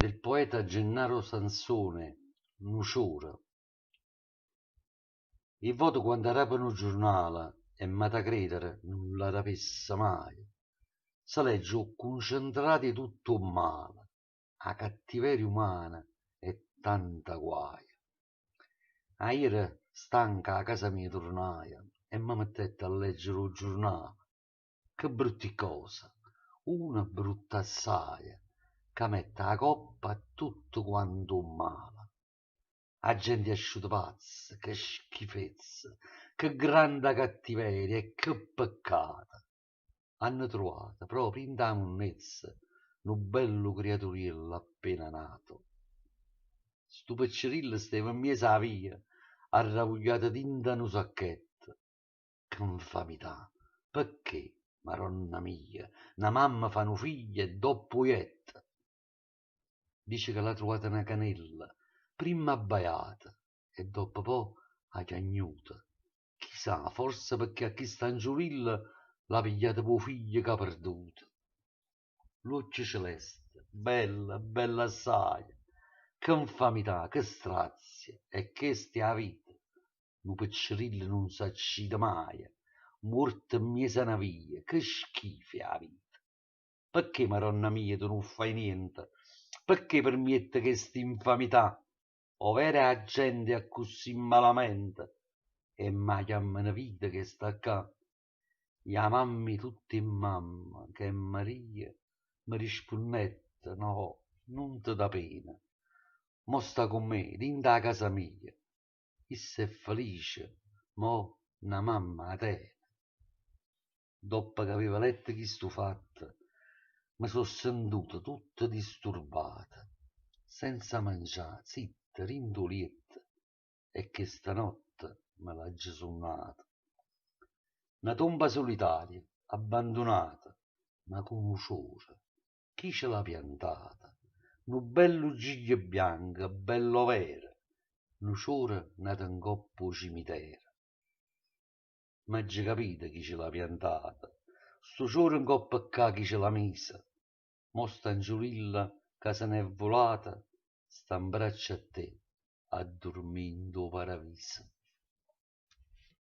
del poeta Gennaro Sansone, Nuciora. Il voto quando rapano il giornale e mata credere non la rapessa mai. Se legge concentrati tutto male, a cattiveria umana e tanta guaia. A ieri stanca a casa mia tornaia e mi mettette a leggere il giornale. Che brutti cose, una brutta assai, che mette la coppa a tutto quanto male. A gente asciutta pazza, che schifezza, che grande cattiveria e che peccato. Hanno trovato proprio in da monnezza un bello creaturiello appena nato. Sto piccirillo stava in mezzo alla via, arrabbiato dinta un sacchetto. Che infamità! Perché, maronna mia, una mamma fa un figlio e dopo ietta? Dice che l'ha trovata una canella, prima abbaiata e dopo po' ha chiagnuta. Chissà, forse perché a chi sta in giurilla l'ha pigliata po' figlio che ha perduto. Luce celeste, bella, bella assai, che infamità, che strazia, e che stia a vita. Un piccirillo non s'accide mai, morto in mezzo a una via, che schifo a vita. Perché, maronna mia, tu non fai niente? Perché permette questa infamità? Ovvero a gente a così malamente e mai chiamano vita che sta qua. Ya mammi tutti in mamma, che è Maria, mi rispondette, no, non ti da pena. Mo sta con me, dinta a casa mia. Issa è felice, mo una mamma a te. Dopo che aveva letto questo fatto, mi sono sentito tutto disturbato, senza mangiare, zitta, rindolietta, e che stanotte me l'ha già sonnato. Una tomba solitaria, abbandonata, ma con un ciore. Chi ce l'ha piantata? Un bello giglio bianco, bello vero, un ciore nato in coppo cimitero. Ma già capite chi ce l'ha piantata? Sto ciore in coppa a ca chi ce l'ha messa. Mo sta in giurilla che se n'è volata, sta in braccio a te, a dormire in tuo paradiso.